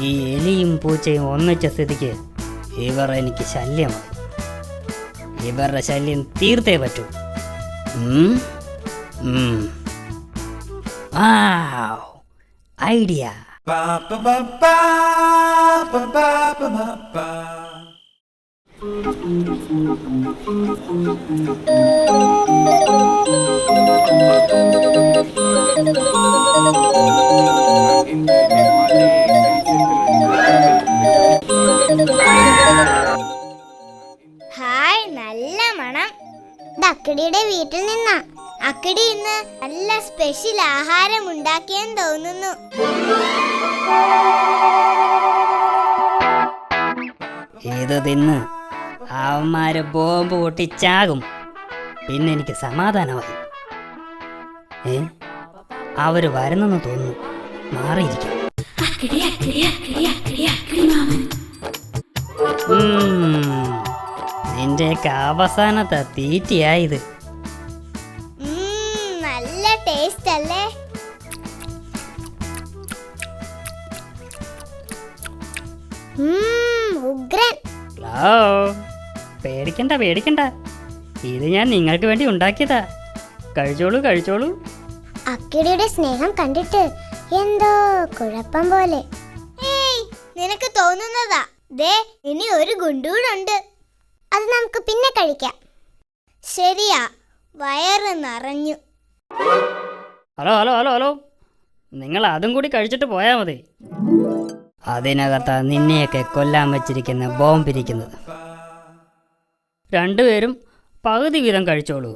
ഈ എലിയും പൂച്ചയും ഒന്നിച്ച സ്ഥിതിക്ക് ഇവർ എനിക്ക് ശല്യമാണ്. ഇവരുടെ ശല്യം തീർത്തേ പറ്റൂ. ഐഡിയ. ഹായ്, നല്ല മണം. അക്കിടിയുടെ വീട്ടിൽ നിന്നാ. അക്കിടി ഇന്ന് നല്ല സ്പെഷ്യൽ ആഹാരം ഉണ്ടാക്കിയെന്ന് തോന്നുന്നു. ഇത് തിന്ന് അവന്മാര് ബോംബ് പൊട്ടിച്ചാകും. പിന്നെ എനിക്ക് സമാധാനമായി. അവര് വരുന്നെന്ന് തോന്നുന്നു. മാറിയിരിക്കും. നിന്റെയൊക്കെ അവസാനത്തെ തീറ്റിയായത്. നല്ല ടേസ്റ്റ് അല്ലേ? ഉഗ്രൻ. പേടിക്കണ്ട പേടിക്കണ്ട, ഇത് ഞാൻ നിങ്ങൾക്ക് വേണ്ടി ഉണ്ടാക്കിയതാ. കഴിച്ചോളൂ കഴിച്ചോളൂ. അക്കിടിയുടെ സ്നേഹം കണ്ടിട്ട് എന്തോ കുഴപ്പം പോലെ. നിനക്ക് തോന്നുന്നതാ. ദേ, ഇനി ഒരു ഗുണ്ടൂടുണ്ട്. അത് നമുക്ക് പിന്നെ കഴിക്കാം. ശരിയാ, വയറ് നിറഞ്ഞു. ഹലോ ഹലോ ഹലോ ഹലോ, നിങ്ങൾ അതും കൂടി കഴിച്ചിട്ട് പോയാൽ മതി. അതിനകത്താ നിന്നെയൊക്കെ കൊല്ലാൻ വെച്ചിരിക്കുന്ന ബോംബിരിക്കുന്നത്. രണ്ടുപേരും പകുതി വീതം കഴിച്ചോളൂ.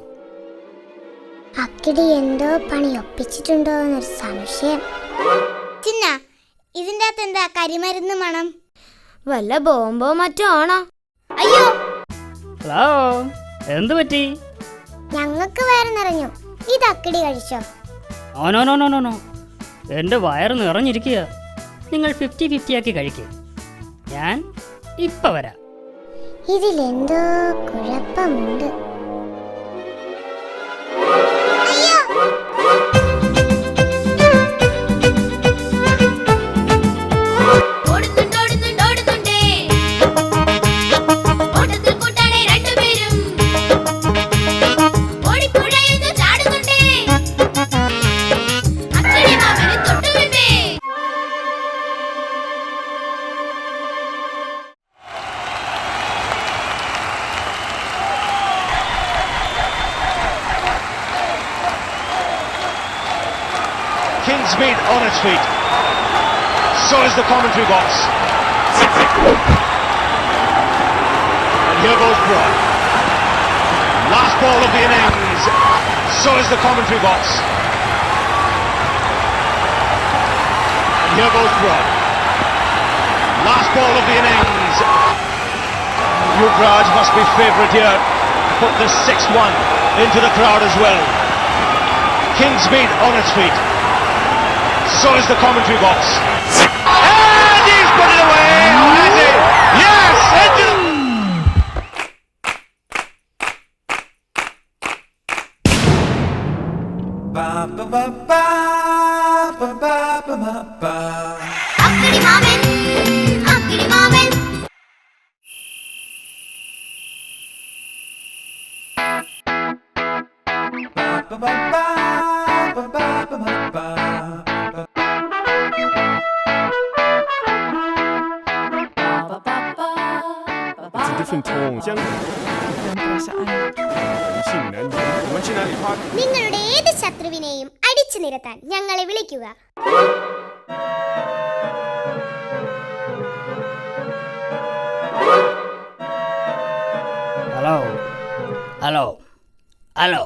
അക്കിടി എന്തോ പണി ഒപ്പിച്ചിട്ടുണ്ടോ എന്നൊരു സംശയം. ചിന്ന, ഇതിൻ്റെ അകത്ത് എന്താ കരിമരുന്ന് മണം? വല്ല ബോംബോ മറ്റോ ആണോ? അയ്യോ, ഹലോ, എന്ത് പറ്റി? ഞങ്ങൾക്ക് വയറ് നിറഞ്ഞു. ഇത് അക്കിടി കഴിച്ചോ? No no no no no, എൻ്റെ വയറ് നിറഞ്ഞിരിക്കുക. നിങ്ങൾ 50-50 ആക്കി കഴിക്കുക. ഞാൻ ഇപ്പം വരാം. ഇതിലെന്തോ കുഴപ്പമുണ്ട്. Kingsmead on its feet. So is the commentary box. And here goes Broad. Last ball of the innings. So is the commentary box. And here goes Broad. Last ball of the innings. Yuvraj must be favourite here. Put this 6-1 into the crowd as well. Kingsmead on its feet. So is the commentary box. And he's put it away! Or has he? Yes! അക്കിടി മാമൻ, അക്കിടി മാമൻ. നിങ്ങളുടെ ഏത് ശത്രുവിനെയും അടിച്ചു നിരത്താൻ ഞങ്ങളെ വിളിക്കുക. Hello hello hello.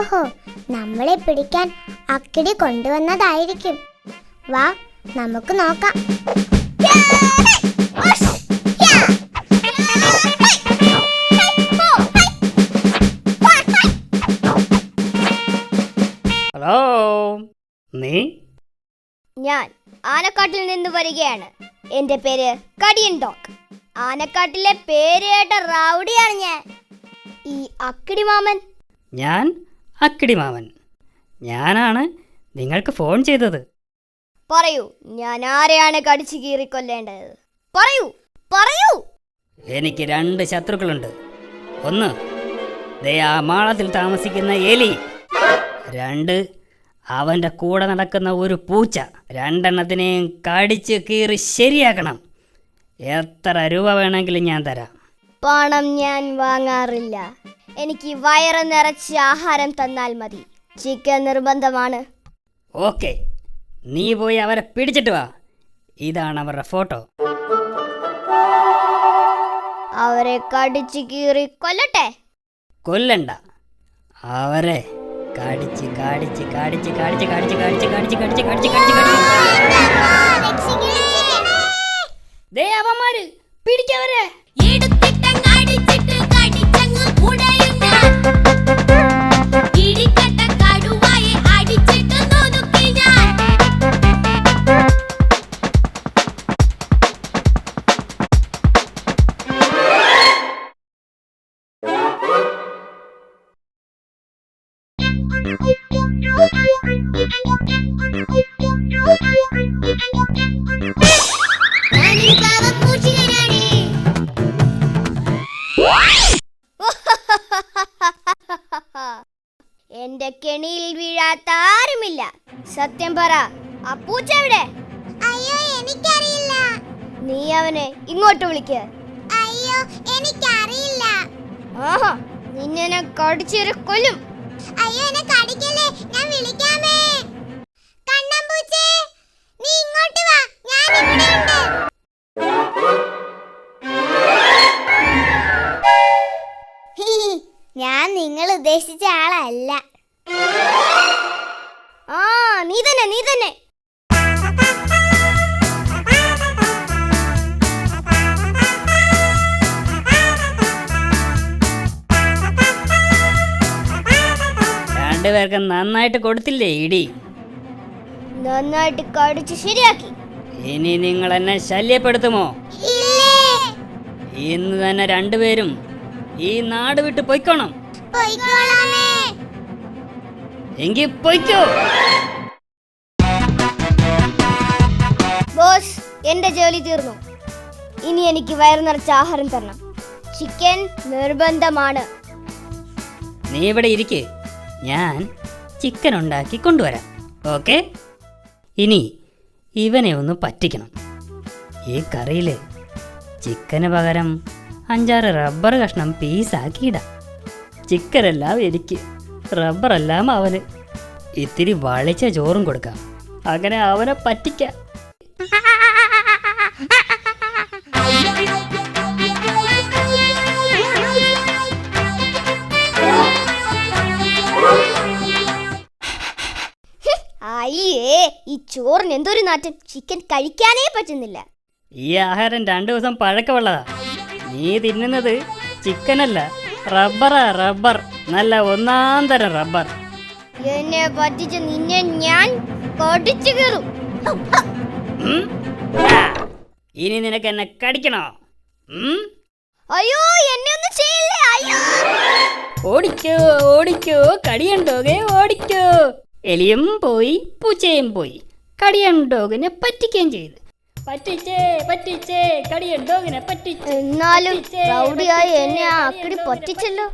ഓഹോ, നമ്മളെ പിടിക്കാൻ അക്കിടി കൊണ്ടുവന്നതായിരിക്കും. വാ, നമുക്ക് നോക്കാം. ഹലോ, നീ? ഞാൻ ആനക്കാട്ടിൽ നിന്ന് വരികയാണ്. എന്റെ പേര് കടിയൻ ഡോഗ്. ആനക്കാട്ടിലെ പേര് കേട്ട റൗഡിയാണ് ഞാൻ. ഈ അക്കിടി മാമൻ? ഞാൻ അക്കിടി മാമൻ. ഞാനാണ് നിങ്ങൾക്ക് ഫോൺ ചെയ്തത്. പറയൂ, ഞാൻ ആരെയാണ് കടിച്ചു കീറിക്കൊല്ലേണ്ടത്? പറയൂ പറയൂ. എനിക്ക് 2 ശത്രുക്കളുണ്ട്. ഒന്ന്, ദേ ആ മാളത്തിൽ താമസിക്കുന്ന എലി. 2, അവൻ്റെ കൂടെ നടക്കുന്ന ഒരു പൂച്ച. 2 എണ്ണത്തിനെയും കടിച്ച് കീറി ശരിയാക്കണം. എത്ര രൂപ വേണമെങ്കിലും ഞാൻ തരാം. പണം ഞാൻ വാങ്ങാറില്ല. എനിക്ക് വയറ് നിറച്ച് ആഹാരം തന്നാൽ മതി. ചിക്കൻ നിർബന്ധമാണ്. ഓക്കെ, നീ പോയി അവരെ പിടിച്ചിട്ട് വാ. ഇതാണ് അവരുടെ ഫോട്ടോ. അവരെ കടിച്ചു കീറി കൊല്ലട്ടെ? കൊല്ലണ്ട, അവരെ കടിച്ച് കടിച്ച് കടിച്ച് കടിച്ച് കടിച്ച് കടിച്ച് കടിച്ച് കടിച്ച് കടിച്ച് കടിച്ച് ദേ അവന്മാര് പിടിക്കവരെ. എന്റെ കെണിയിൽ വീഴാത്ത ആരുമില്ല. സത്യം പറ, ആ പൂച്ച എവിടെ? അയ്യോ, എനിക്കറിയില്ല. നീ അവനെ ഇങ്ങോട്ട് വിളിക്ക്. അയ്യോ, എനിക്കറിയില്ല. ആഹാ, നിന്നെ ഞാൻ കടിച്ചേറി കൊല്ലും. അയ്യോ, എന്നെ കടിക്കല്ലേ, ഞാൻ വിളിക്കാമേ. കണ്ണമ്പൂച്ചേ, നീ ഇങ്ങോട്ട് വാ, ഞാൻ ഇവിടെയുണ്ട്. ഞാൻ നിങ്ങൾ ഉദ്ദേശിച്ച ആളല്ല. ആ, നീ തന്നെ നീ തന്നെ. രണ്ടുപേർക്കും നന്നായിട്ട് കൊടുത്തില്ലേ ഇടി? നന്നായിട്ട് കടിച്ച് ശരിയാക്കി. ഇനി നിങ്ങൾ എന്നെ ശല്യപ്പെടുത്തുമോ? ഇന്ന് തന്നെ 2 പേരും ഈ നാട് വിട്ട് പൊയ്ക്കോണം. എങ്കിൽ പൊയ്ക്കോ. ബോസ്, എന്റെ ജോലി തീർന്നു. ഇനി എനിക്ക് വയറു നിറച്ച ആഹാരം തരണം. ചിക്കൻ നിർബന്ധമാണ്. നീ ഇവിടെ ഇരിക്ക്, ഞാൻ ചിക്കൻ ഉണ്ടാക്കി കൊണ്ടുവരാം. ഓക്കെ? ഇനി ഇവനെ ഒന്ന് പറ്റിക്കണം. ഈ കറിയിൽ ചിക്കന് പകരം 5-6 റബ്ബർ കഷ്ണം പീസാക്കിയിടാം. ചിക്കനെല്ലാം എനിക്ക്, റബ്ബറെല്ലാം അവന്. ഇത്തിരി വളിച്ച ചോറും കൊടുക്കാം. അങ്ങനെ അവനെ പറ്റിക്കാം. അയ്യേ, ഈ ചോറിന് എന്തൊരു നാറ്റം. ചിക്കൻ കഴിക്കാനേ പറ്റുന്നില്ല. ഈ ആഹാരം 2 ദിവസം പഴക്കമുള്ളതാ. നീ തിന്നുന്നത് ചിക്കനല്ല, റബ്ബറാ. റബ്ബർ, നല്ല 1-ാം തരം റബ്ബർ. എന്നെ പറ്റിച്ച നിന്നെ ഞാൻ കടിച്ചു കീറും. ഇനി നിനക്ക് എന്നെ കടിക്കണോ? അയ്യോ, എന്നെ ഒന്നും ചെയ്യില്ലേ. അയ്യോ, ഓടിക്കോ ഓടിക്കോ, കടിയണ്ടോകെ ഓടിക്കോ. എലിയും പോയി, പൂച്ചയും പോയി. കടിയണ്ടോകിനെ പറ്റിക്കുകയും ചെയ്തു. പറ്റിച്ചേ പറ്റിച്ചേ, കടിയണ്ടോകിനെ പറ്റിച്ചേ. എന്നാലും റൗഡിയായി എന്നെ ആ അക്കിടി പറ്റിച്ചല്ലോ.